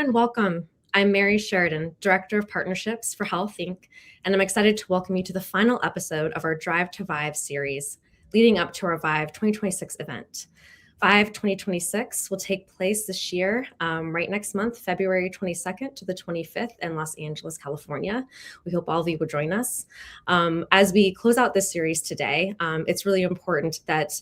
everyone, welcome. I'm Mary Sheridan, Director of Partnerships for Health Inc., and I'm excited to welcome you to the final episode of our Drive to ViVE series, leading up to our ViVE 2026 event. ViVE 2026 will take place this year, right next month, February 22nd to the 25th in Los Angeles, California. We hope all of you will join us. As we close out this series today, it's really important that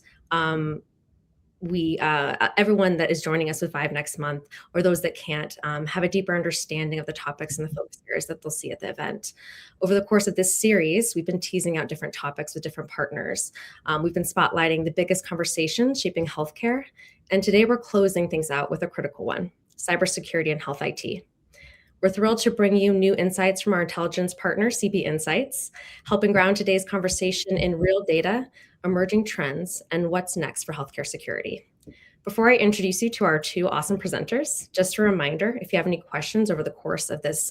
everyone that is joining us with ViVE next month, or those that can't, have a deeper understanding of the topics and the focus areas that they'll see at the event. Over the course of this series, we've been teasing out different topics with different partners. We've been spotlighting the biggest conversations shaping healthcare, and today we're closing things out with a critical one: cybersecurity and health IT. We're thrilled to bring you new insights from our intelligence partner, CB Insights, helping ground today's conversation in real data, emerging trends, and what's next for healthcare security. Before I introduce you to our two awesome presenters, just a reminder, if you have any questions over the course of this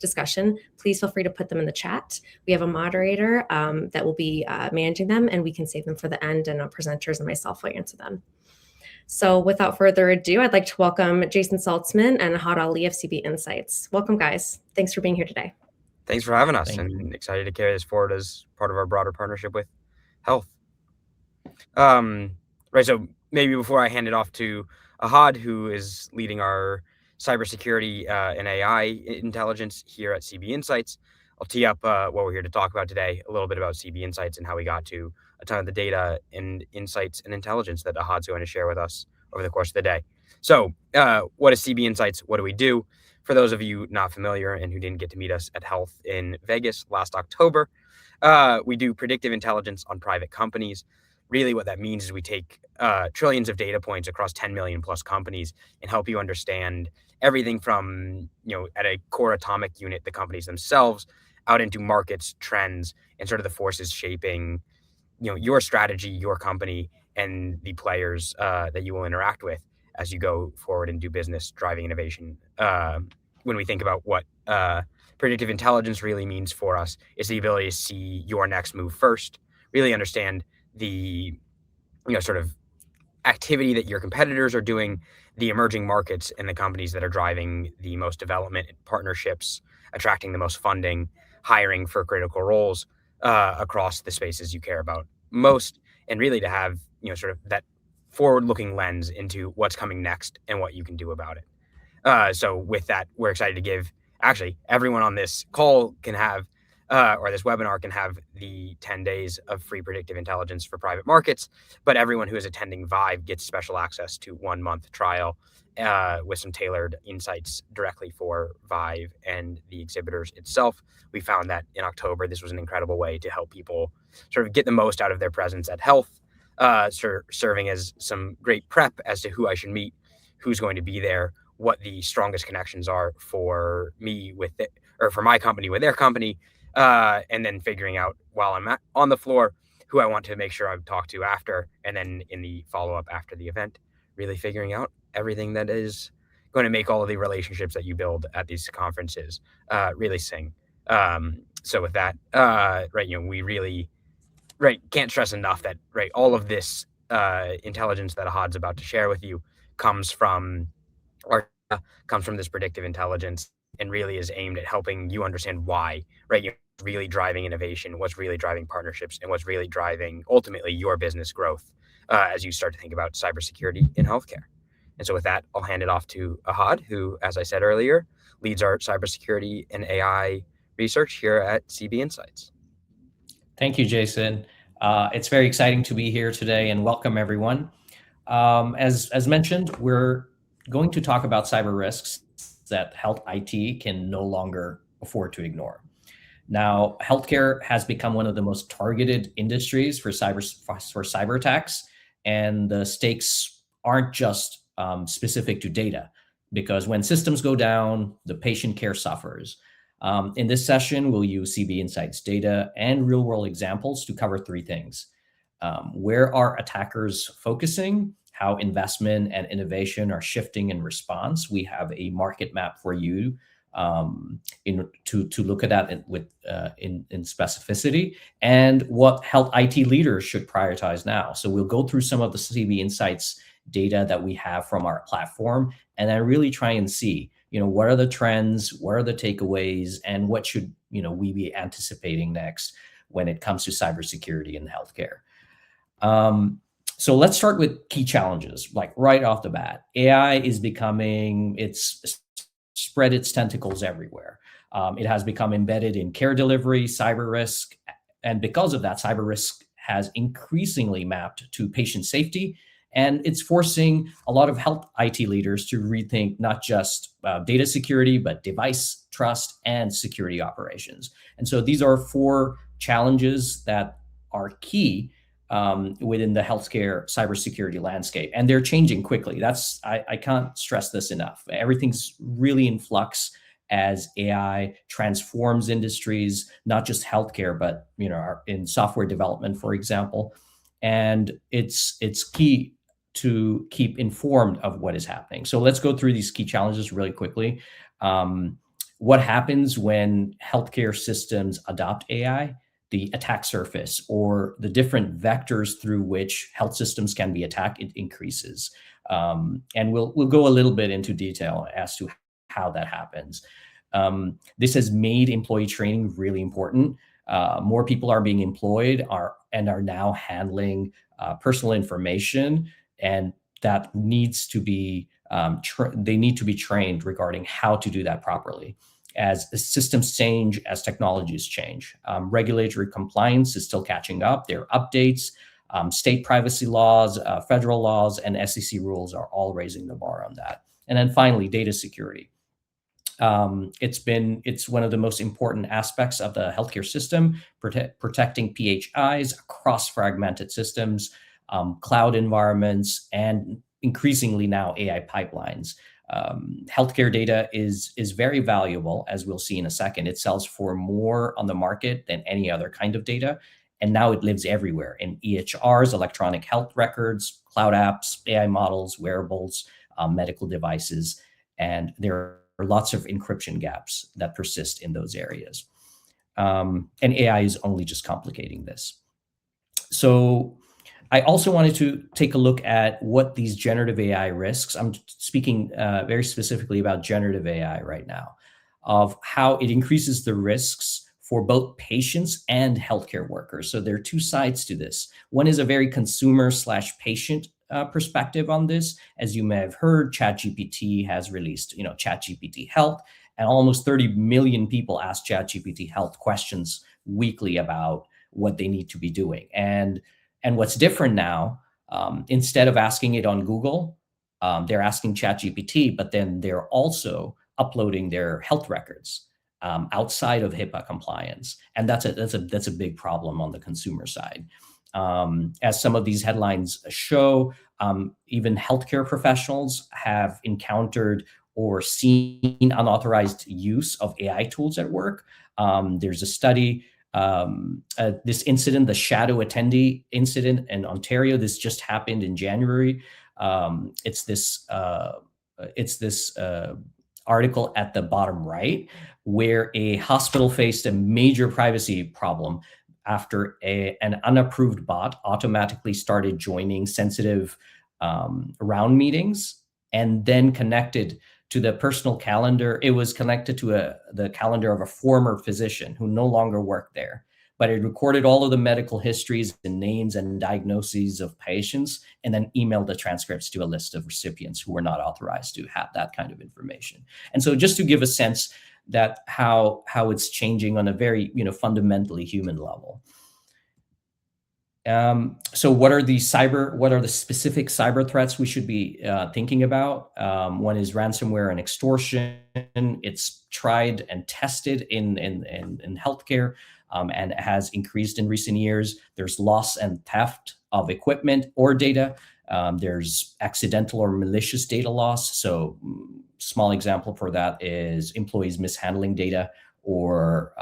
discussion, please feel free to put them in the chat. We have a moderator that will be managing them, and we can save them for the end, and our presenters and myself will answer them. So without further ado, I'd like to welcome Jason Saltzman and Ahad Ali of CB Insights. Welcome, guys. Thanks for being here today. Thanks for having us, and excited to carry this forward as part of our broader partnership with health. Right, so maybe before I hand it off to Ahad, who is leading our cybersecurity and AI intelligence here at CB Insights, I'll tee up what we're here to talk about today, a little bit about CB Insights and how we got to a ton of the data and insights and intelligence that Ahad's going to share with us over the course of the day. So what is CB Insights? What do we do? For those of you not familiar and who didn't get to meet us at Health in Vegas last October, we do predictive intelligence on private companies. Really what that means is we take trillions of data points across 10 million plus companies and help you understand everything from, at a core atomic unit, the companies themselves, out into markets, trends, and sort of the forces shaping, your strategy, your company, and the players that you will interact with as you go forward and do business, driving innovation. When we think about what predictive intelligence really means for us, is the ability to see your next move first, really understand the sort of activity that your competitors are doing, the emerging markets and the companies that are driving the most development, partnerships, attracting the most funding, hiring for critical roles across the spaces you care about most, and really to have sort of that forward-looking lens into what's coming next and what you can do about it. So with that, we're excited to give, actually, everyone on this call can have or this webinar can have the 10 days of free predictive intelligence for private markets, but everyone who is attending ViVE gets special access to 1 month trial with some tailored insights directly for ViVE and the exhibitors itself. We found that in October, this was an incredible way to help people sort of get the most out of their presence at Health, serving as some great prep as to who I should meet, who's going to be there, what the strongest connections are for me with it, or for my company with their company, and then figuring out while I'm on the floor who I want to make sure I've talked to after, and then in the follow-up after the event, really figuring out everything that is going to make all of the relationships that you build at these conferences really sing. So with that, we really can't stress enough that all of this intelligence that Ahad's about to share with you comes from this predictive intelligence, and really is aimed at helping you understand why, you're really driving innovation, what's really driving partnerships, and what's really driving, ultimately, your business growth as you start to think about cybersecurity in healthcare. And so with that, I'll hand it off to Ahad, who, as I said earlier, leads our cybersecurity and AI research here at CB Insights. Thank you, Jason. It's very exciting to be here today, and welcome everyone. As mentioned, we're going to talk about cyber risks that health IT can no longer afford to ignore. Now, healthcare has become one of the most targeted industries for cyber attacks, and the stakes aren't just specific to data, because when systems go down, the patient care suffers. In this session, we'll use CB Insights data and real-world examples to cover 3 things. Where are attackers focusing? How investment and innovation are shifting in response. We have a market map for you to look at that in specificity, and what health IT leaders should prioritize now. So we'll go through some of the CB Insights data that we have from our platform, and then really try and see what are the trends, what are the takeaways, and what should we be anticipating next when it comes to cybersecurity in healthcare. So let's start with key challenges, like right off the bat. AI is it's spread its tentacles everywhere. It has become embedded in care delivery, cyber risk, and because of that, cyber risk has increasingly mapped to patient safety, and it's forcing a lot of health IT leaders to rethink not just data security, but device trust and security operations. And so these are 4 challenges that are key within the healthcare cybersecurity landscape, and they're changing quickly. I can't stress this enough. Everything's really in flux as AI transforms industries, not just healthcare, but in software development, for example. And it's key to keep informed of what is happening. So let's go through these key challenges really quickly. What happens when healthcare systems adopt AI? The attack surface, or the different vectors through which health systems can be attacked, it increases. And we'll go a little bit into detail as to how that happens. This has made employee training really important. More people are being employed and are now handling personal information, and that needs to be they need to be trained regarding how to do that properly. As the systems change, as technologies change, regulatory compliance is still catching up. There are updates. State privacy laws, federal laws, and SEC rules are all raising the bar on that. And then finally, data security. It's one of the most important aspects of the healthcare system, protecting PHIs across fragmented systems, cloud environments, and increasingly now AI pipelines. Healthcare data is very valuable, as we'll see in a second. It sells for more on the market than any other kind of data. And now it lives everywhere in EHRs, electronic health records, cloud apps, AI models, wearables, medical devices. And there are lots of encryption gaps that persist in those areas. And AI is only just complicating this. So I also wanted to take a look at what these generative AI risks, I'm speaking very specifically about generative AI right now, of how it increases the risks for both patients and healthcare workers. So there are 2 sides to this. One is a very consumer/patient perspective on this. As you may have heard, ChatGPT has released, ChatGPT Health, and almost 30 million people ask ChatGPT Health questions weekly about what they need to be doing. And what's different now, instead of asking it on Google, they're asking ChatGPT, but then they're also uploading their health records outside of HIPAA compliance, and that's a big problem on the consumer side. As some of these headlines show, even healthcare professionals have encountered or seen unauthorized use of AI tools at work. There's a study. This incident, the shadow attendee incident in Ontario, this just happened in January. It's this article at the bottom right, where a hospital faced a major privacy problem after an unapproved bot automatically started joining sensitive round meetings and then connected to the personal calendar. It was connected to the calendar of a former physician who no longer worked there, but it recorded all of the medical histories and names and diagnoses of patients, and then emailed the transcripts to a list of recipients who were not authorized to have that kind of information. And so just to give a sense that how it's changing on a very, fundamentally human level. So what are the specific cyber threats we should be thinking about? One is ransomware and extortion. It's tried and tested in healthcare, and has increased in recent years. There's loss and theft of equipment or data. There's accidental or malicious data loss. So small example for that is employees mishandling data, or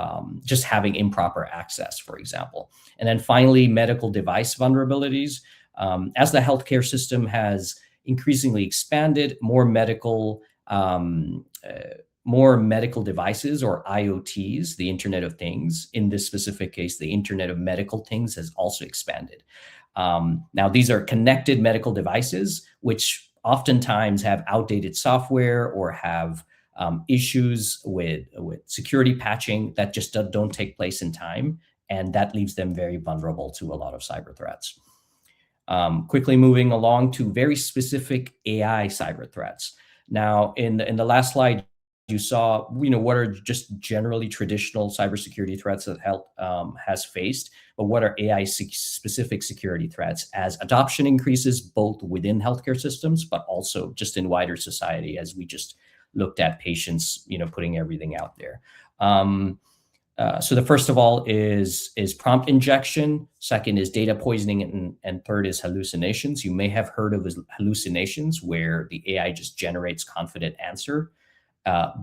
just having improper access, for example. And then finally, medical device vulnerabilities. As the healthcare system has increasingly expanded, more medical devices, or IoTs, the Internet of Things, in this specific case, the Internet of Medical Things, has also expanded. Now, these are connected medical devices, which oftentimes have outdated software or have issues with security patching that just don't take place in time, and that leaves them very vulnerable to a lot of cyber threats. Quickly moving along to very specific AI cyber threats. Now, in the last slide, you saw, what are just generally traditional cybersecurity threats that health has faced, but what are AI specific security threats as adoption increases both within healthcare systems, but also just in wider society, as we just looked at patients, putting everything out there. So the first of all is prompt injection. Second is data poisoning, and third is hallucinations. You may have heard of hallucinations, where the AI just generates confident answer,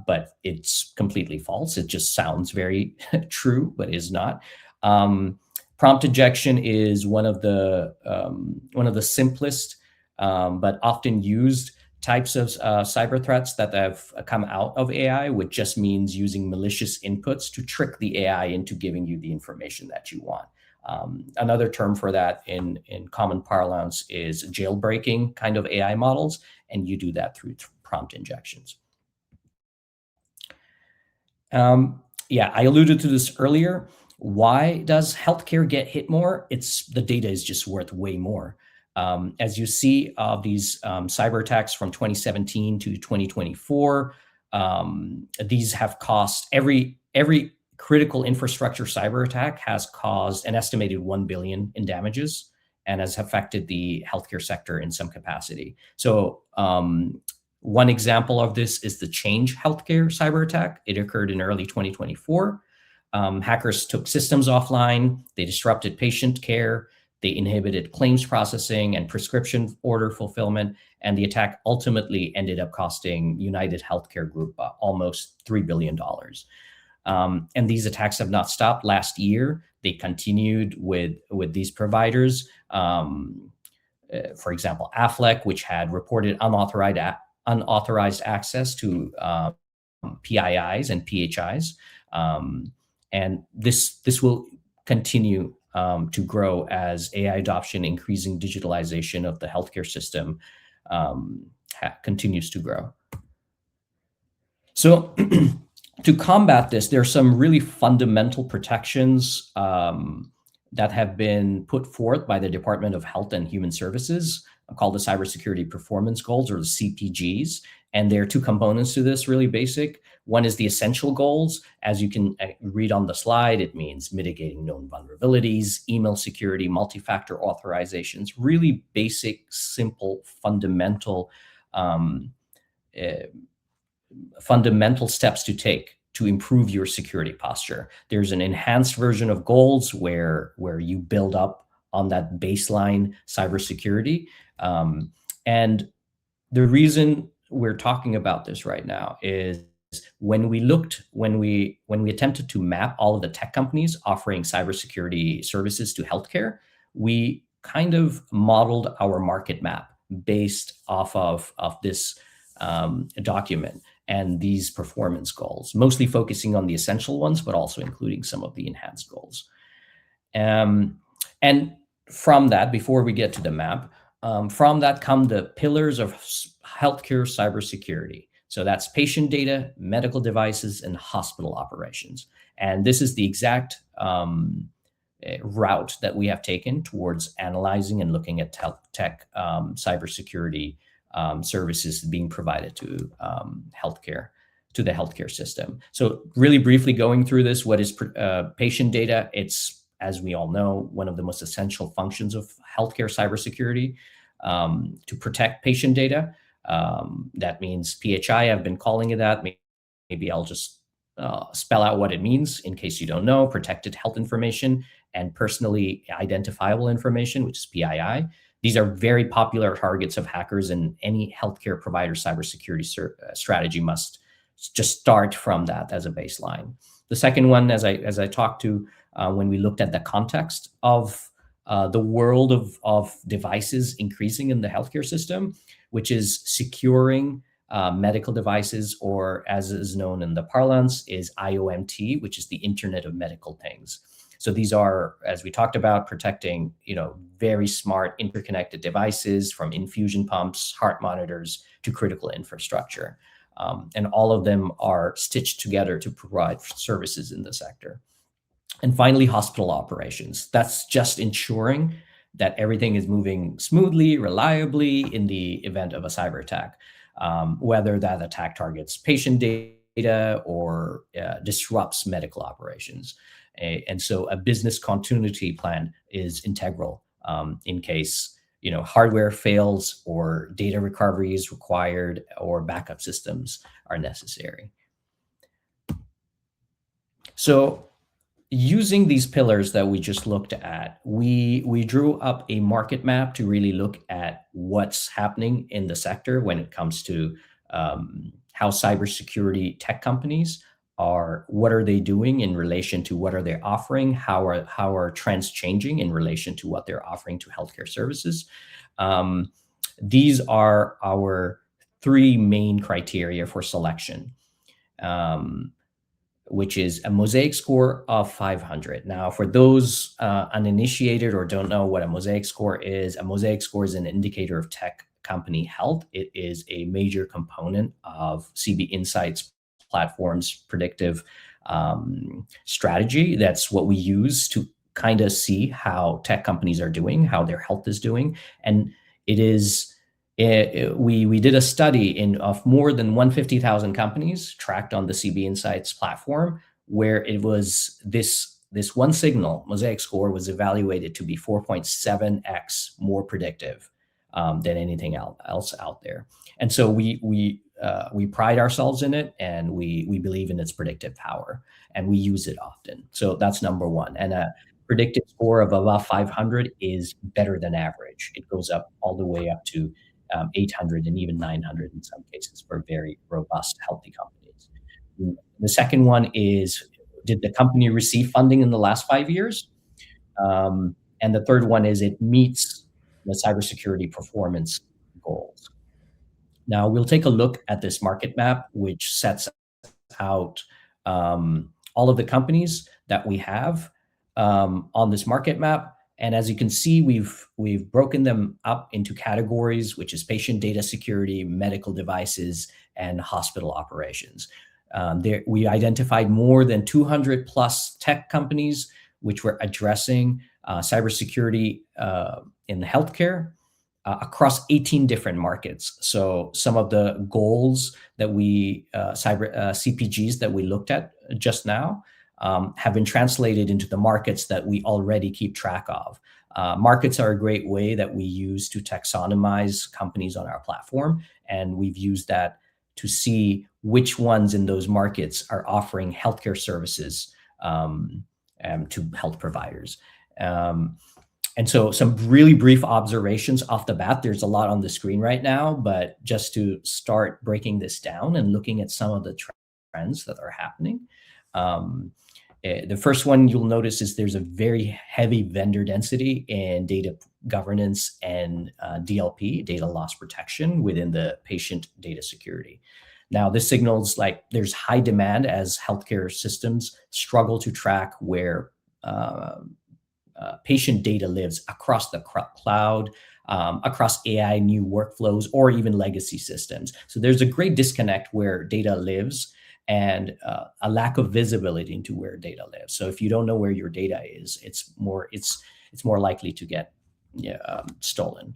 but it's completely false. It just sounds very true, but is not. Prompt injection is one of the simplest but often used types of cyber threats that have come out of AI, which just means using malicious inputs to trick the AI into giving you the information that you want. Another term for that in common parlance is jailbreaking kind of AI models, and you do that through prompt injections. Yeah, I alluded to this earlier. Why does healthcare get hit more? The data is just worth way more. As you see of these cyber attacks from 2017 to 2024, these have cost every critical infrastructure cyber attack has caused an estimated 1 billion in damages and has affected the healthcare sector in some capacity. So one example of this is the Change Healthcare cyber attack. It occurred in early 2024. Hackers took systems offline. They disrupted patient care. They inhibited claims processing and prescription order fulfillment, and the attack ultimately ended up costing United Healthcare Group almost $3 billion. And these attacks have not stopped. Last year, they continued with these providers. For example, Aflac, which had reported unauthorized access to PIIs and PHIs. And this will continue to grow as AI adoption, increasing digitalization of the healthcare system continues to grow. So to combat this, there are some really fundamental protections that have been put forth by the Department of Health and Human Services, called the Cybersecurity Performance Goals, or the CPGs. And there are two components to this, really basic. One is the essential goals. As you can read on the slide, it means mitigating known vulnerabilities, email security, multi-factor authorizations, really basic, simple, fundamental steps to take to improve your security posture. There's an enhanced version of goals where you build up on that baseline cybersecurity. And the reason we're talking about this right now is when we attempted to map all of the tech companies offering cybersecurity services to healthcare, we kind of modeled our market map based off of this document and these performance goals, mostly focusing on the essential ones, but also including some of the enhanced goals. And from that, before we get to the map, from that come the pillars of healthcare cybersecurity. So that's patient data, medical devices, and hospital operations. And this is the exact route that we have taken towards analyzing and looking at tech cybersecurity services being provided to the healthcare system. So really briefly going through this, what is patient data? It's, as we all know, one of the most essential functions of healthcare cybersecurity to protect patient data. That means PHI, I've been calling it that. Maybe I'll just spell out what it means in case you don't know: protected health information and personally identifiable information, which is PII. These are very popular targets of hackers, and any healthcare provider cybersecurity strategy must just start from that as a baseline. The second one, as I talked to when we looked at the context of the world of devices increasing in the healthcare system, which is securing medical devices, or as is known in the parlance, is IoMT, which is the Internet of Medical Things. So these are, as we talked about, protecting, very smart interconnected devices, from infusion pumps, heart monitors, to critical infrastructure. And all of them are stitched together to provide services in the sector. And finally, hospital operations. That's just ensuring that everything is moving smoothly, reliably in the event of a cyber attack, whether that attack targets patient data or disrupts medical operations. And so a business continuity plan is integral in case hardware fails or data recovery is required or backup systems are necessary. So using these pillars that we just looked at, we drew up a market map to really look at what's happening in the sector when it comes to how cybersecurity tech companies what are they doing in relation to what are they offering, how are trends changing in relation to what they're offering to healthcare services. These are our three main criteria for selection. Which is a Mosaic score of 500. Now, for those uninitiated or don't know what a Mosaic score is an indicator of tech company health. It is a major component of CB Insights platform's predictive strategy. That's what we use to kind of see how tech companies are doing, how their health is doing. And it is we did a study of more than 150,000 companies tracked on the CB Insights platform, where it was this one signal, Mosaic score, was evaluated to be 4.7x more predictive than anything else out there. And so we pride ourselves in it, and we believe in its predictive power, and we use it often. So that's number one. And a predictive score of above 500 is better than average. It goes up all the way up to 800 and even 900 in some cases for very robust, healthy companies. The second one is, did the company receive funding in the last 5 years? And the third one is, it meets the cybersecurity performance goals. Now, we'll take a look at this market map, which sets out all of the companies that we have on this market map. And as you can see, we've broken them up into categories, which is patient data security, medical devices, and hospital operations. We identified more than 200 plus tech companies which were addressing cybersecurity in healthcare across 18 different markets. So some of the goals that CPGs that we looked at just now have been translated into the markets that we already keep track of. Markets are a great way that we use to taxonomize companies on our platform, and we've used that to see which ones in those markets are offering healthcare services to health providers. And so some really brief observations off the bat. There's a lot on the screen right now, but just to start breaking this down and looking at some of the trends that are happening. The first one you'll notice is there's a very heavy vendor density in data governance and DLP, data loss protection, within the patient data security. Now, this signals like there's high demand as healthcare systems struggle to track where patient data lives across the cloud, across AI new workflows, or even legacy systems. So there's a great disconnect where data lives and a lack of visibility into where data lives. So if you don't know where your data is, it's more likely to get stolen.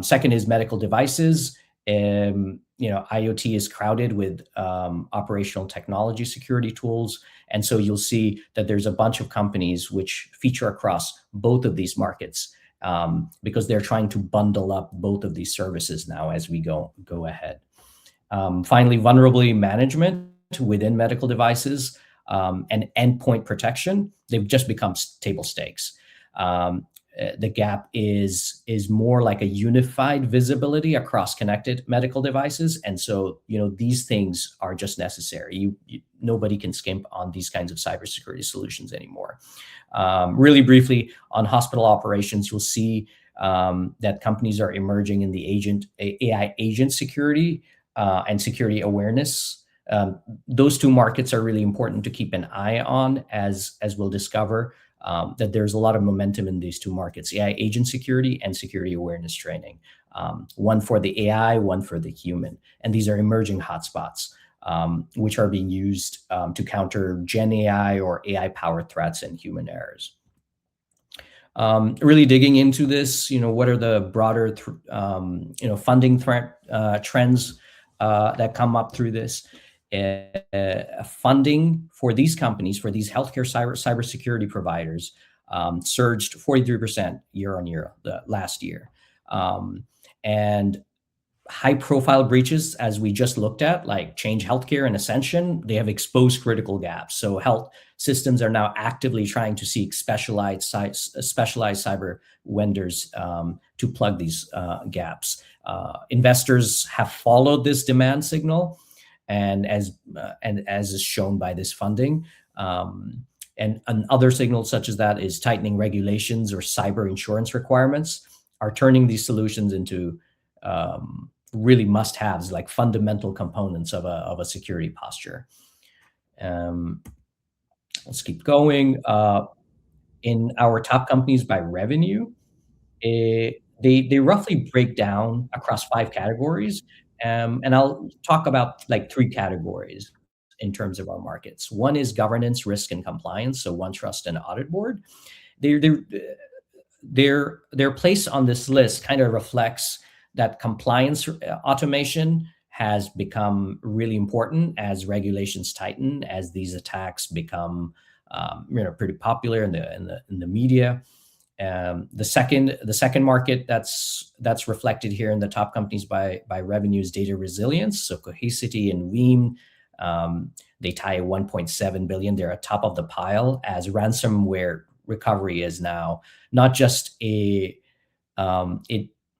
Second is medical devices. IoT is crowded with operational technology security tools. And so you'll see that there's a bunch of companies which feature across both of these markets because they're trying to bundle up both of these services now as we go ahead. Finally, vulnerability management within medical devices and endpoint protection, they've just become table stakes. The gap is more like a unified visibility across connected medical devices. And so, these things are just necessary. Nobody can skimp on these kinds of cybersecurity solutions anymore. Really briefly, on hospital operations, you'll see that companies are emerging in the AI agent security and security awareness. Those two markets are really important to keep an eye on, as we'll discover that there's a lot of momentum in these two markets, AI agent security and security awareness training. one for the AI, one for the human. And these are emerging hotspots, which are being used to counter Gen AI or AI-powered threats and human errors. Really digging into this, what are the broader, funding trends that come up through this? Funding for these companies, for these healthcare cybersecurity providers, surged 43% year on year last year. And high-profile breaches, as we just looked at, like Change Healthcare and Ascension, they have exposed critical gaps. So health systems are now actively trying to seek specialized cyber vendors to plug these gaps. Investors have followed this demand signal, and as is shown by this funding. And other signals such as that is tightening regulations or cyber insurance requirements are turning these solutions into really must-haves, like fundamental components of a security posture. Let's keep going. In our top companies by revenue, they roughly break down across 5 categories. And I'll talk about like 3 categories in terms of our markets. One is governance, risk, and compliance. So OneTrust and Audit Board. Their place on this list kind of reflects that compliance automation has become really important as regulations tighten, as these attacks become pretty popular in the media. The second market that's reflected here in the top companies by revenue is data resilience. So Cohesity and Veeam, they tie 1.7 billion. They're at top of the pile as ransomware recovery is now not just it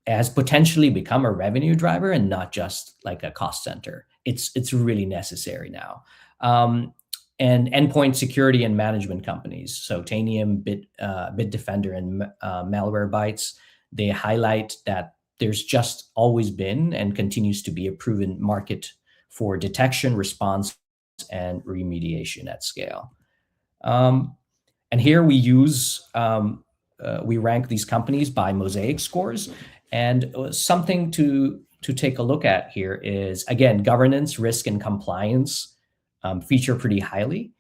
has potentially become a revenue driver and not just like a cost center. It's really necessary now. And endpoint security and management companies, so Tanium, Bitdefender, and Malwarebytes, they highlight that there's just always been and continues to be a proven market for detection, response, and remediation at scale. And here we we rank these companies by Mosaic scores. And something to take a look at here is, again, governance, risk, and compliance feature pretty highly.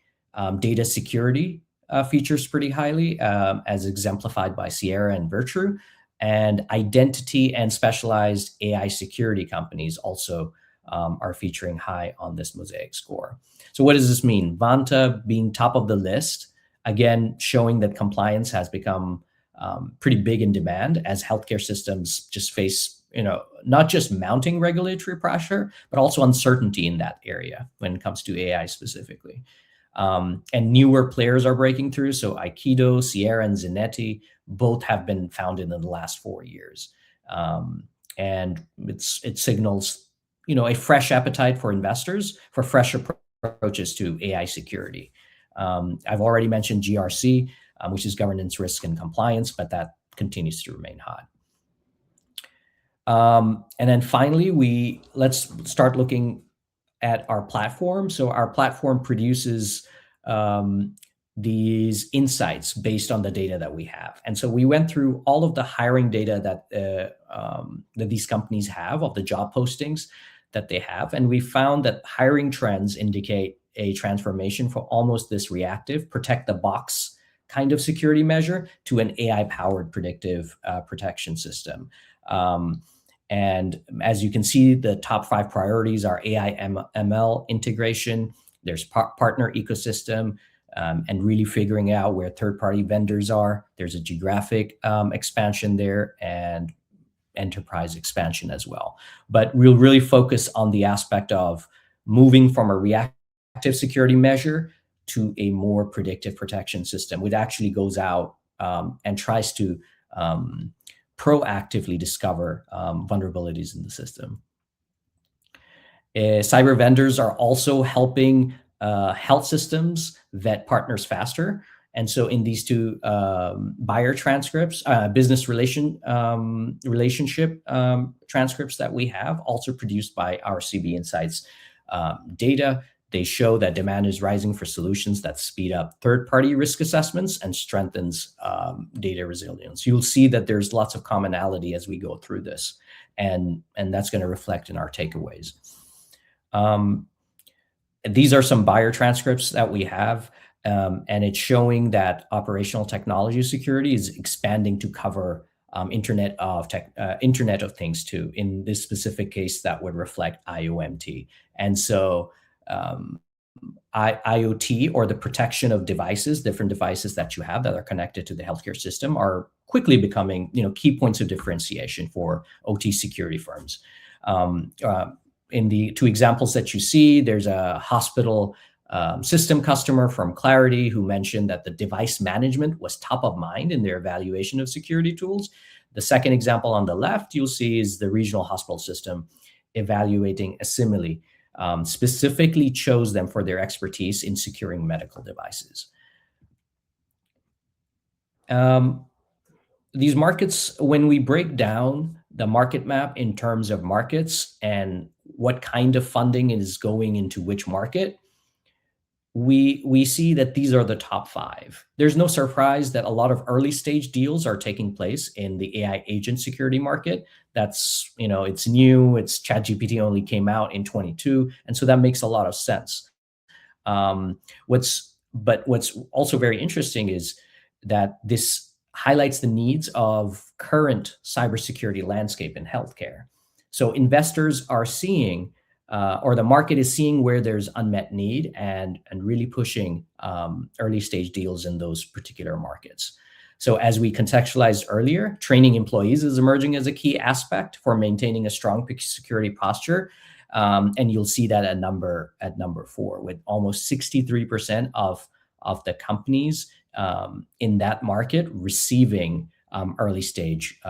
Data security features pretty highly, as exemplified by Sierra and Virtru. And identity and specialized AI security companies also are featuring high on this Mosaic score. So what does this mean? Vanta being top of the list, again, showing that compliance has become pretty big in demand as healthcare systems just face, not just mounting regulatory pressure, but also uncertainty in that area when it comes to AI specifically. And newer players are breaking through. So Aikido, Sierra, and Zanetti both have been founded in the last 4 years. And it signals, a fresh appetite for investors for fresh approaches to AI security. I've already mentioned GRC, which is governance, risk, and compliance, but that continues to remain hot. And then finally, let's start looking at our platform. So our platform produces these insights based on the data that we have. And so we went through all of the hiring data that these companies have, of the job postings that they have. And we found that hiring trends indicate a transformation from almost this reactive, protect the box kind of security measure to an AI-powered predictive protection system. And as you can see, the top 5 priorities are AI ML integration, there's partner ecosystem, and really figuring out where third-party vendors are. There's a geographic expansion there and enterprise expansion as well. But we'll really focus on the aspect of moving from a reactive security measure to a more predictive protection system, which actually goes out and tries to proactively discover vulnerabilities in the system. Cyber vendors are also helping health systems vet partners faster. And so in these 2 buyer transcripts, business relationship transcripts that we have, also produced by our CB Insights data, They show that demand is rising for solutions that speed up third-party risk assessments and strengthens data resilience. You'll see that there's lots of commonality as we go through this, and that's going to reflect in our takeaways. These are some buyer transcripts that we have, and it's showing that operational technology security is expanding to cover Internet of Things too. In this specific case, that would reflect IoMT. And so IoT, or the protection of devices, different devices that you have that are connected to the healthcare system, are quickly becoming, key points of differentiation for OT security firms. In the two examples that you see, there's a hospital system customer from Clarity who mentioned that the device management was top of mind in their evaluation of security tools. The second example on the left you'll see is the regional hospital system evaluating Assimile, specifically chose them for their expertise in securing medical devices. These markets, when we break down the market map in terms of markets and what kind of funding is going into which market, we see that these are the top 5. There's no surprise that a lot of early stage deals are taking place in the AI agent security market. That's, it's new, it's ChatGPT only came out in 22. And so that makes a lot of sense. What's also very interesting is that this highlights the needs of current cybersecurity landscape in healthcare. So investors are seeing, or the market is seeing, where there's unmet need and really pushing early stage deals in those particular markets. So as we contextualized earlier, training employees is emerging as a key aspect for maintaining a strong security posture. And you'll see that at number 4, with almost 63% of the companies in that market receiving early stage,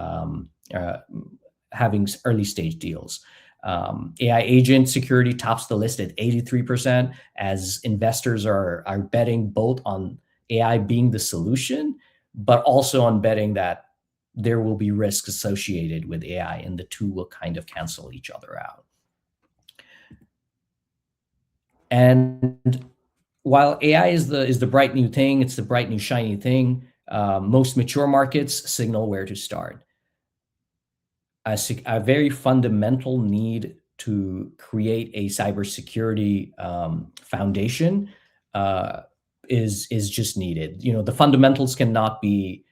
having early stage deals. AI agent security tops the list at 83%, as investors are betting both on AI being the solution, but also on betting that there will be risks associated with AI, and the two will kind of cancel each other out. And while AI is the bright new thing, it's the bright new shiny thing, most mature markets signal where to start. A very fundamental need to create a cybersecurity foundation is just needed. The fundamentals cannot be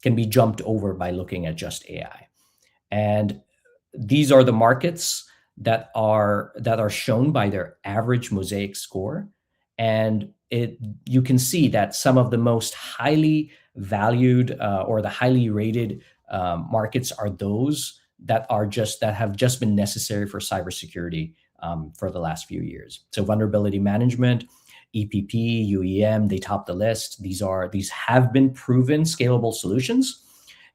can be jumped over by looking at just AI. And these are the markets that are shown by their average Mosaic score. And you can see that some of the most highly valued or the highly rated markets are those that have just been necessary for cybersecurity for the last few years. So vulnerability management, EPP, UEM, they top the list. These have been proven scalable solutions,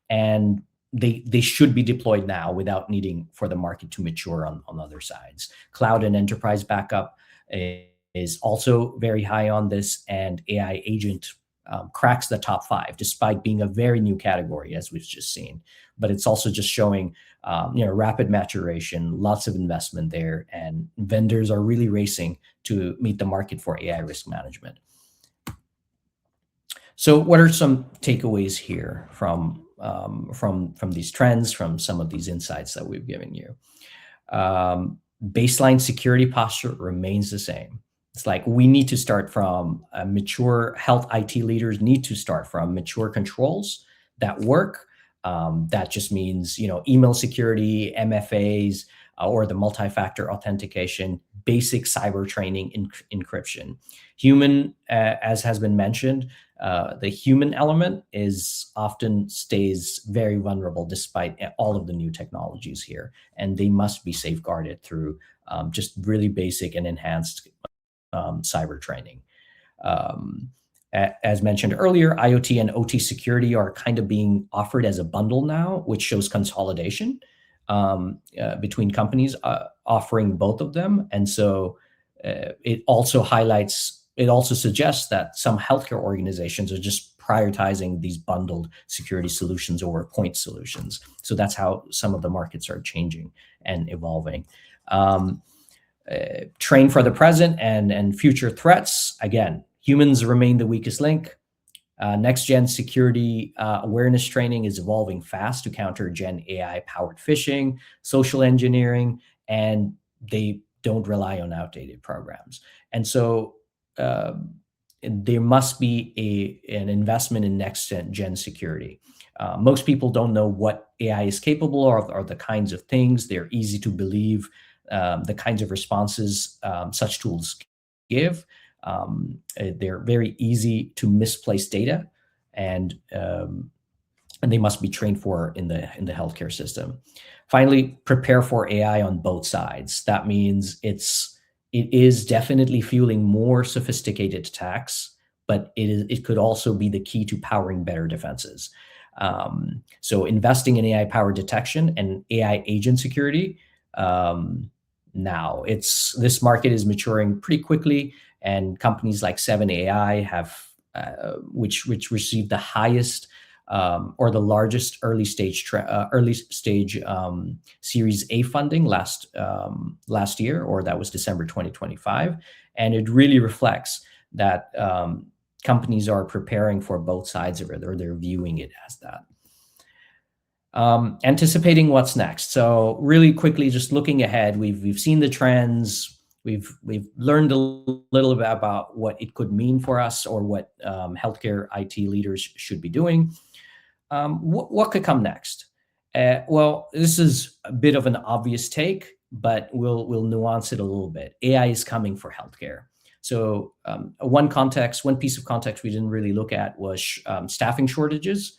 and they should be deployed now without needing for the market to mature on other sides. Cloud and enterprise backup is also very high on this, and AI agent cracks the top 5, despite being a very new category, as we've just seen. But it's also just showing rapid maturation, lots of investment there, and vendors are really racing to meet the market for AI risk management. So what are some takeaways here from these trends, from some of these insights that we've given you? Baseline security posture remains the same. It's like we need to start from mature health IT leaders need to start from mature controls that work. That just means, email security, MFAs, or the multi-factor authentication, basic cyber training, encryption. Human, as has been mentioned, the human element often stays very vulnerable despite all of the new technologies here, and they must be safeguarded through just really basic and enhanced cyber training. As mentioned earlier, IoT and OT security are kind of being offered as a bundle now, which shows consolidation between companies offering both of them. And so it also suggests that some healthcare organizations are just prioritizing these bundled security solutions over point solutions. So that's how some of the markets are changing and evolving. train for the present and future threats. Again, humans remain the weakest link. Next-gen security awareness training is evolving fast to counter Gen AI-powered phishing, social engineering, and they don't rely on outdated programs. And so there must be an investment in next-gen security. Most people don't know what AI is capable of or the kinds of things. They're easy to believe, the kinds of responses such tools give. They're very easy to misplace data, and they must be trained for in the healthcare system. Finally, prepare for AI on both sides. That means it is definitely fueling more sophisticated attacks, but it could also be the key to powering better defenses. So investing in AI-powered detection and AI agent security. Now, this market is maturing pretty quickly, and companies like 7AI have, which received the highest or the largest early stage Series A funding last year, or that was December 2025, and it really reflects that companies are preparing for both sides of it, or they're viewing it as that. Anticipating what's next. So really quickly, just looking ahead, we've seen the trends. We've learned a little bit about what it could mean for us, or what healthcare IT leaders should be doing. What could come next? Well, this is a bit of an obvious take, but we'll nuance it a little bit. AI is coming for healthcare. So one piece of context we didn't really look at was staffing shortages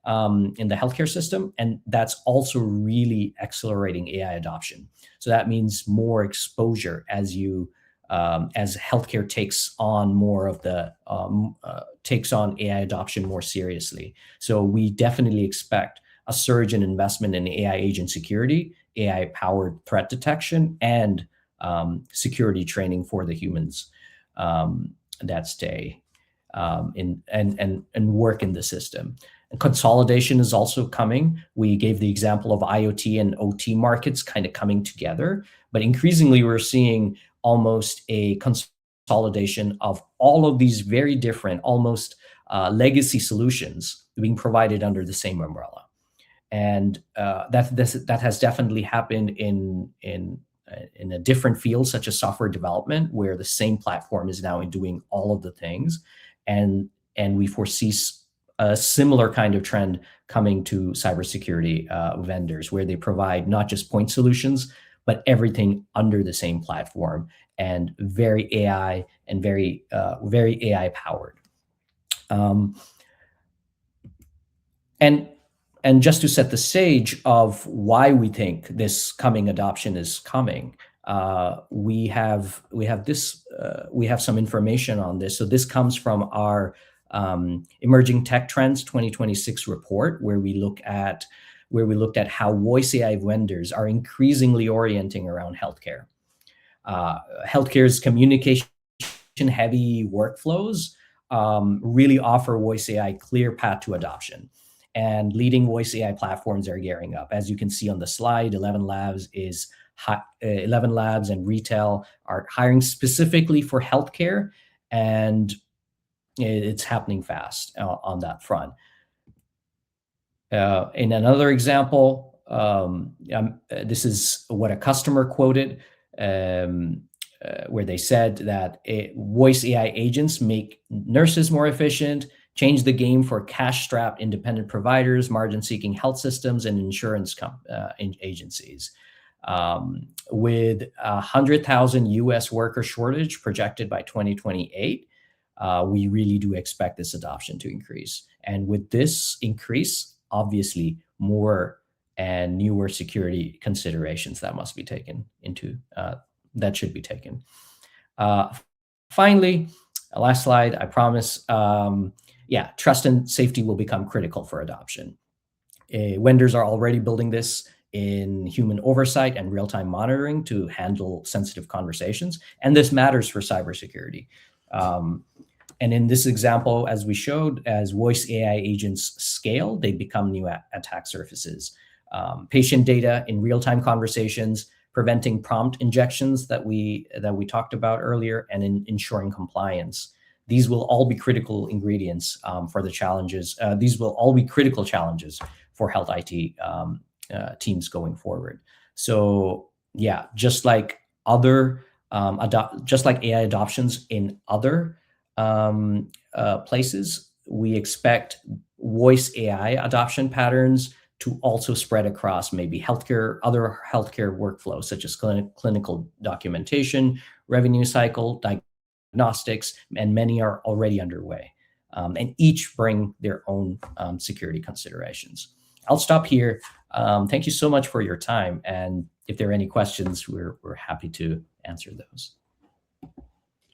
in the healthcare system, and that's also really accelerating AI adoption. So that means more exposure as healthcare takes on more of the takes on AI adoption more seriously. So we definitely expect a surge in investment in AI agent security, AI-powered threat detection, and security training for the humans that stay and work in the system. And consolidation is also coming. We gave the example of IoT and OT markets kind of coming together, but increasingly we're seeing almost a consolidation of all of these very different, almost legacy solutions being provided under the same umbrella. And that has definitely happened in a different field, such as software development, where the same platform is now doing all of the things. And we foresee a similar kind of trend coming to cybersecurity vendors, where they provide not just point solutions, but everything under the same platform, and very AI and very AI powered. And just to set the stage of why we think this coming adoption is coming, we have some information on this. So this comes from our Emerging Tech Trends 2026 report, where we looked at how voice AI vendors are increasingly orienting around healthcare. Healthcare's communication-heavy workflows really offer voice AI clear path to adoption, and leading voice AI platforms are gearing up. As you can see on the slide, 11 Labs and retail are hiring specifically for healthcare, and it's happening fast on that front. In another example, this is what a customer quoted, where they said that voice AI agents make nurses more efficient, change the game for cash-strapped independent providers, margin-seeking health systems, and insurance agencies. With 100,000 US worker shortage projected by 2028, we really do expect this adoption to increase. And with this increase, obviously more and newer security considerations that must be taken into, that should be taken. Finally, last slide, I promise. Trust and safety will become critical for adoption. Vendors are already building this in human oversight and real-time monitoring to handle sensitive conversations, and this matters for cybersecurity. And in this example, as we showed, as voice AI agents scale, they become new attack surfaces. Patient data in real-time conversations, preventing prompt injections that we talked about earlier, and in ensuring compliance. These will all be critical ingredients for the challenges. These will all be critical challenges for health IT teams going forward. So yeah, just like AI adoptions in other places, we expect voice AI adoption patterns to also spread across maybe other healthcare workflows, such as clinical documentation, revenue cycle, diagnostics, and many are already underway. And each bring their own security considerations. I'll stop here. Thank you so much for your time. And if there are any questions, we're happy to answer those.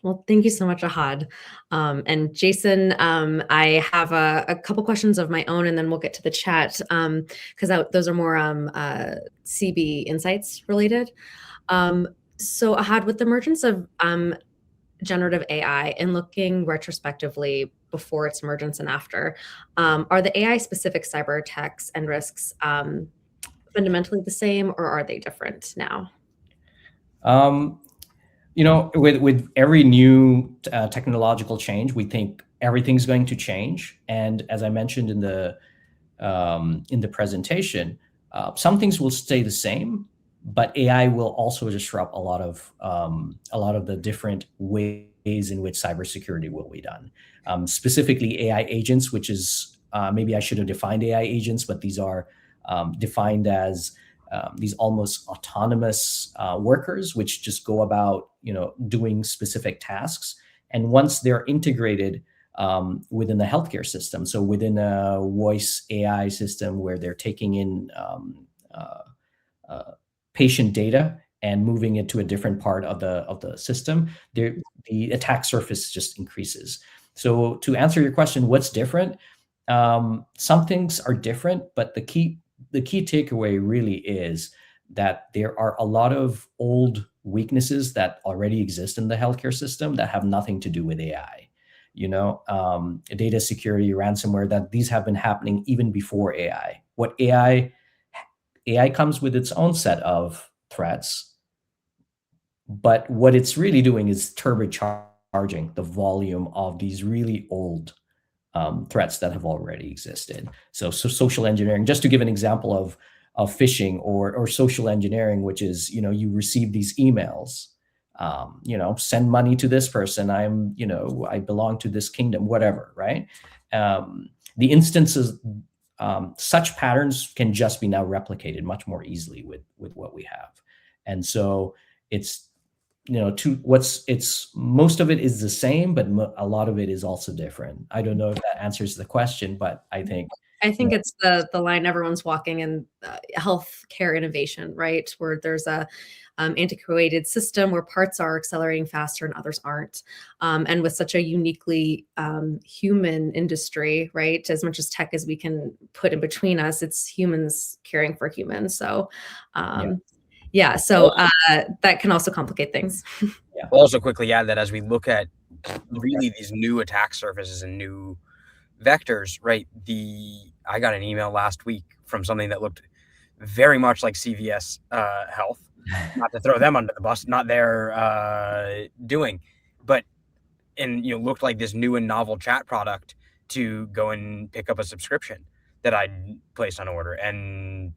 Well, thank you so much, Ahad. And Jason, I have a couple questions of my own, and then we'll get to the chat, because those are more CB insights related. So Ahad, with the emergence of generative AI and looking retrospectively before its emergence and after, are the AI-specific cyber attacks and risks fundamentally the same, or are they different now? With every new technological change, we think everything's going to change. And as I mentioned in the presentation, some things will stay the same, but AI will also disrupt a lot of the different ways in which cybersecurity will be done. Specifically, AI agents, which is maybe I should have defined AI agents, but these are defined as these almost autonomous workers, which just go about doing specific tasks. And once they're integrated within the healthcare system, so within a voice AI system where they're taking in patient data and moving it to a different part of the system, the attack surface just increases. So to answer your question, what's different? Some things are different, but the key takeaway really is that there are a lot of old weaknesses that already exist in the healthcare system that have nothing to do with AI. Data security, ransomware, that these have been happening even before AI. AI comes with its own set of threats, but what it's really doing is turbocharging the volume of these really old threats that have already existed. So social engineering, just to give an example of phishing or social engineering, which is, you receive these emails, send money to this person. I belong to this kingdom, whatever, right? The instances, such patterns can just be now replicated much more easily with what we have. And so it's, most of it is the same, but a lot of it is also different. I don't know if that answers the question, but I think it's the line everyone's walking in healthcare innovation, right? Where there's a antiquated system where parts are accelerating faster and others aren't. And with such a uniquely human industry, right? As much as tech as we can put in between us, it's humans caring for humans. So so that can also complicate things. Yeah. We'll also quickly add that as we look at really these new attack surfaces and new vectors, right? I got an email last week from something that looked very much like CVS Health. Not to throw them under the bus, not their doing, but looked like this new and novel chat product to go and pick up a subscription that I'd placed on order. And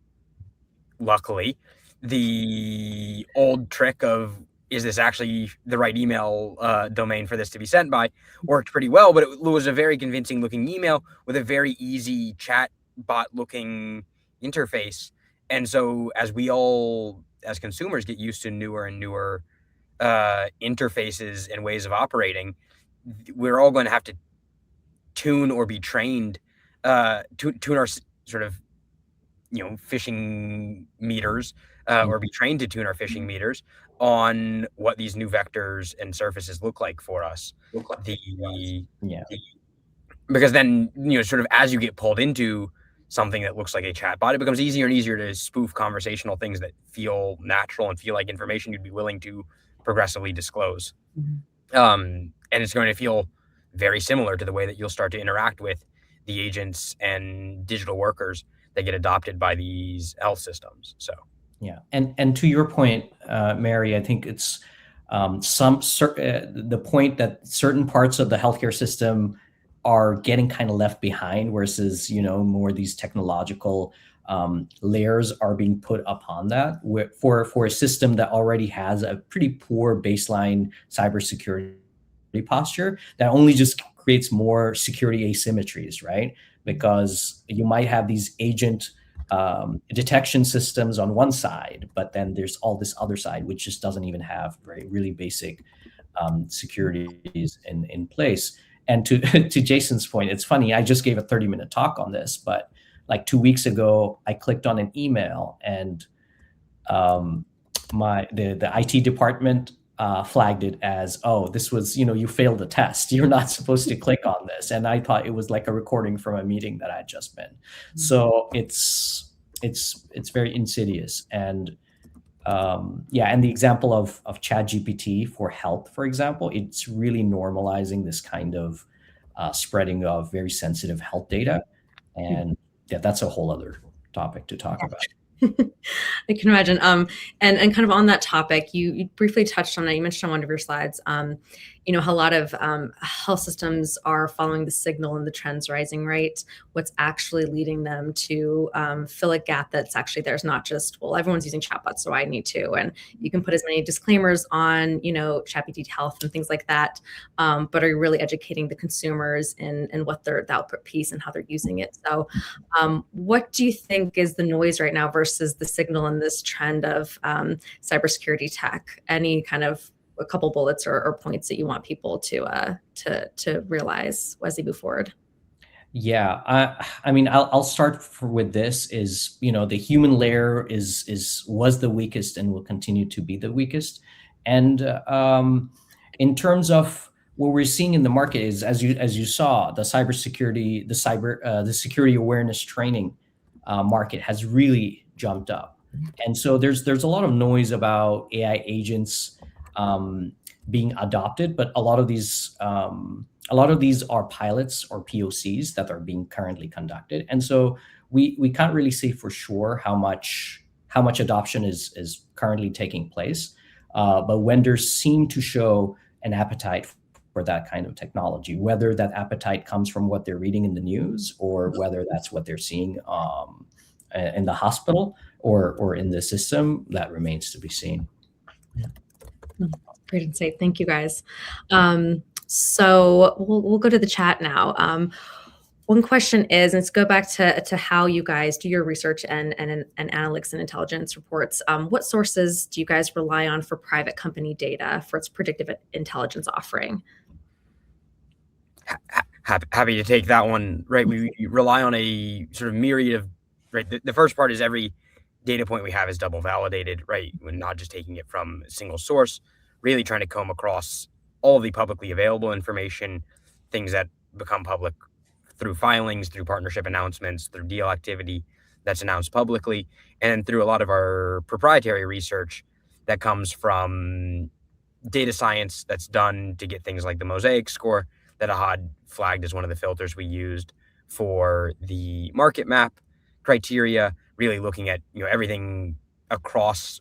luckily, the old trick of, is this actually the right email domain for this to be sent by, worked pretty well, but it was a very convincing looking email with a very easy chat bot looking interface. And so as we all, as consumers, get used to newer and newer interfaces and ways of operating, we're all going to have to tune or be trained, tune our sort of, phishing meters, or be trained to tune our phishing meters on what these new vectors and surfaces look like for us. Because then, sort of as you get pulled into something that looks like a chatbot, it becomes easier and easier to spoof conversational things that feel natural and feel like information you'd be willing to progressively disclose. And it's going to feel very similar to the way that you'll start to interact with the agents and digital workers that get adopted by these health systems. So Yeah, and to your point, Mary, I think it's the point that certain parts of the healthcare system are getting kind of left behind, versus more these technological layers are being put upon that for a system that already has a pretty poor baseline cybersecurity posture, that only just creates more security asymmetries, right? Because you might have these agent detection systems on one side, but then there's all this other side which just doesn't even have really basic securities in place. And to to Jason's point, it's funny. I just gave a 30-minute talk on this, but like 2 weeks ago, I clicked on an email, and the IT department flagged it as, oh, this was, you failed the test. You're not supposed to click on this. And I thought it was like a recording from a meeting that I'd just been. So it's very insidious. And yeah, and the example of ChatGPT for health, for example, it's really normalizing this kind of spreading of very sensitive health data. And yeah, that's a whole other topic to talk about. I can imagine. And kind of on that topic, you briefly touched on it. You mentioned on one of your slides, how a lot of health systems are following the signal and the trends rising, right? What's actually leading them to fill a gap that's actually there's not just, well, everyone's using chatbots, so I need to. And you can put as many disclaimers on, ChatGPT Health and things like that, but are you really educating the consumers in what the output piece and how they're using it? So what do you think is the noise right now versus the signal in this trend of cybersecurity tech? Any kind of a couple bullets or points that you want people to realize as they move forward? Yeah, I mean, I'll start with this. Is the human layer was the weakest and will continue to be the weakest. And in terms of what we're seeing in the market is, as you saw, the cybersecurity, the security awareness training market has really jumped up. And so there's a lot of noise about AI agents being adopted, but a lot of these are pilots or POCs that are being currently conducted, and so we can't really say for sure how much adoption is currently taking place. But vendors seem to show an appetite for that kind of technology, whether that appetite comes from what they're reading in the news or whether that's what they're seeing in the hospital or in the system, that remains to be seen. Yeah. Great insight. Thank you, guys. So we'll go to the chat now. One question is, let's go back to how you guys do your research and analytics and intelligence reports. What sources do you guys rely on for private company data for its predictive intelligence offering? Happy to take that one. Right, we rely on a sort of myriad of, right. The first part is every data point we have is double validated, right? We're not just taking it from a single source, really trying to comb across all the publicly available information, things that become public through filings, through partnership announcements, through deal activity that's announced publicly, and then through a lot of our proprietary research that comes from data science that's done to get things like the Mosaic score that Ahad flagged as one of the filters we used for the market map criteria, really looking at everything across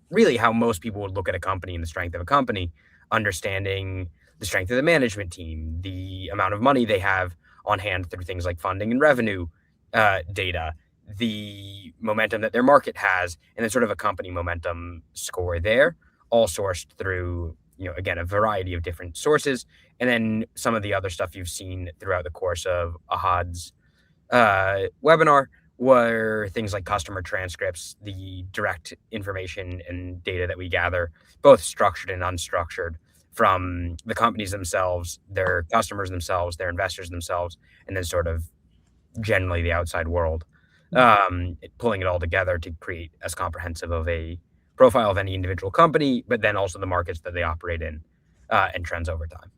really how most people would look at a company and the strength of a company, understanding the strength of the management team, the amount of money they have on hand through things like funding and revenue data, the momentum that their market has, and then sort of a company momentum score there, all sourced through, again, a variety of different sources. And then some of the other stuff you've seen throughout the course of Ahad's webinar were things like customer transcripts, the direct information and data that we gather, both structured and unstructured, from the companies themselves, their customers themselves, their investors themselves, and then sort of generally the outside world, pulling it all together to create as comprehensive of a profile of any individual company, but then also the markets that they operate in and trends over time.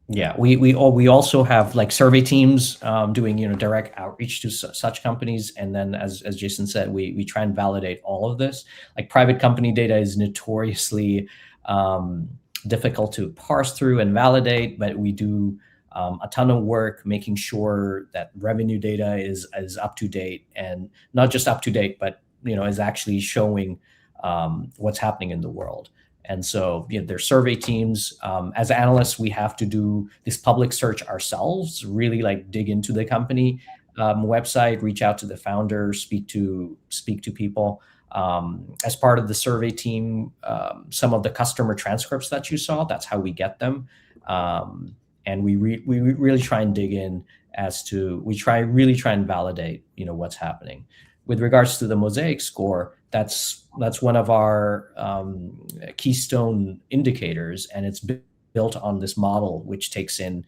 Yeah, we also have like survey teams doing direct outreach to such companies, and then as Jason said, we try and validate all of this. Like private company data is notoriously difficult to parse through and validate, but we do a ton of work making sure that revenue data is up to date, and not just up to date, but is actually showing what's happening in the world. And so there's survey teams. As analysts, we have to do this public search ourselves, really like dig into the company website, reach out to the founder, speak to people. As part of the survey team, some of the customer transcripts that you saw, that's how we get them. And we really try and dig in really try and validate, what's happening. With regards to the Mosaic score, that's one of our keystone indicators, and it's built on this model, which takes in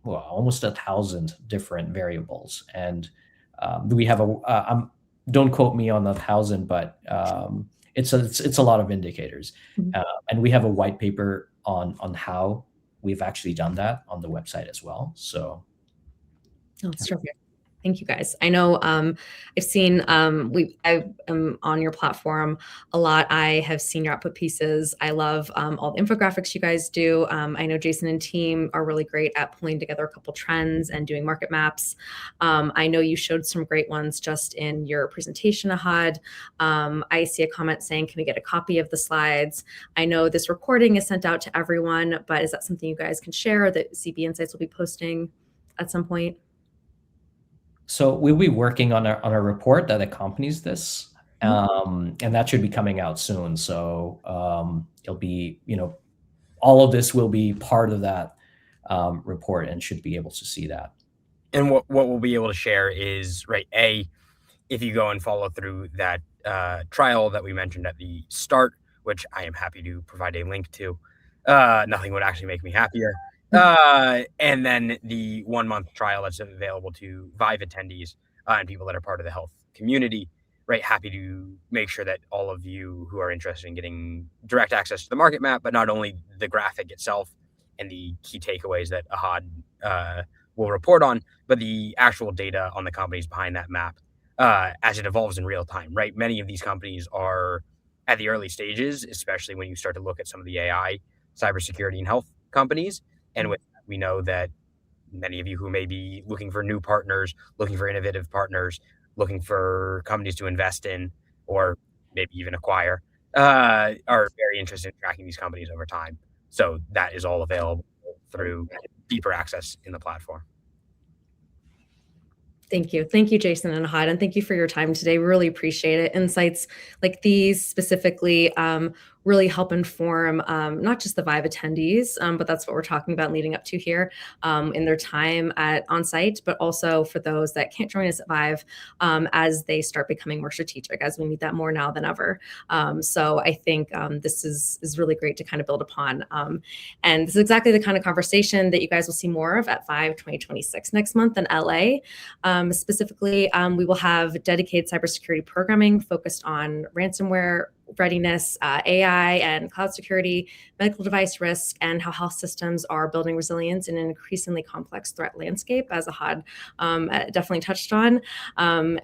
almost 1,000 different variables. And we have don't quote me on 1,000, but it's a lot of indicators. And we have a white paper on how we've actually done that on the website as well. So that's terrific. Thank you, guys. I know I've seen, I am on your platform a lot. I have seen your output pieces. I love all the infographics you guys do. I know Jason and team are really great at pulling together a couple trends and doing market maps. I know you showed some great ones just in your presentation, Ahad. I see a comment saying, can we get a copy of the slides? I know this recording is sent out to everyone, but is that something you guys can share that CB Insights will be posting at some point? So we'll be working on a report that accompanies this, and that should be coming out soon. So it'll be, all of this will be part of that report and should be able to see that. And what we'll be able to share is, right, if you go and follow through that trial that we mentioned at the start, which I am happy to provide a link to. Nothing would actually make me happier. And then the 1-month trial that's available to ViVE attendees and people that are part of the health community, right? Happy to make sure that all of you who are interested in getting direct access to the market map, but not only the graphic itself and the key takeaways that Ahad will report on, but the actual data on the companies behind that map as it evolves in real time, right? Many of these companies are at the early stages, especially when you start to look at some of the AI, cybersecurity, and health companies. And we know that many of you who may be looking for new partners, looking for innovative partners, looking for companies to invest in, or maybe even acquire, are very interested in tracking these companies over time. So that is all available through deeper access in the platform. Thank you. Thank you, Jason and Ahad, and thank you for your time today. Really appreciate it. Insights like these specifically really help inform not just the ViVE attendees, but that's what we're talking about leading up to here in their time on site, but also for those that can't join us at ViVE as they start becoming more strategic, as we need that more now than ever. So I think this is really great to kind of build upon. And this is exactly the kind of conversation that you guys will see more of at ViVE 2026 next month in LA. Specifically, we will have dedicated cybersecurity programming focused on ransomware readiness, AI and cloud security, medical device risk, and how health systems are building resilience in an increasingly complex threat landscape, as Ahad definitely touched on.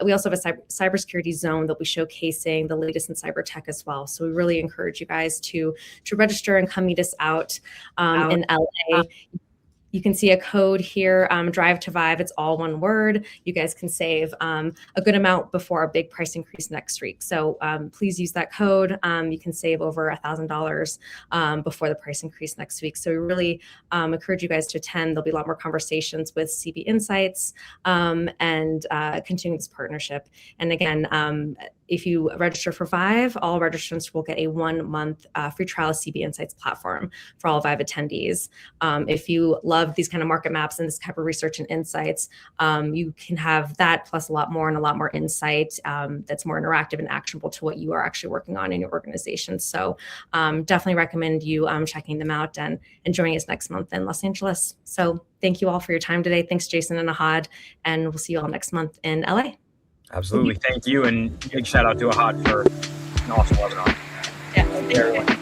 We also have a cybersecurity zone that will be showcasing the latest in cyber tech as well. So we really encourage you guys to register and come meet us out in LA. You can see a code here, Drive to ViVE. It's all one word. You guys can save a good amount before our big price increase next week. So please use that code. You can save over $1,000 before the price increase next week. So we really encourage you guys to attend. There'll be a lot more conversations with CB Insights and continue this partnership. And again, if you register for ViVE, all registrants will get a 1-month free trial of CB Insights platform for all ViVE attendees. If you love these kind of market maps and this type of research and insights, you can have that plus a lot more and a lot more insight that's more interactive and actionable to what you are actually working on in your organization. So definitely recommend you checking them out and joining us next month in Los Angeles. So thank you all for your time today. Thanks, Jason and Ahad, and we'll see you all next month in LA. Absolutely. Thank you. And big shout out to Ahad for an awesome webinar. Yeah, thank you.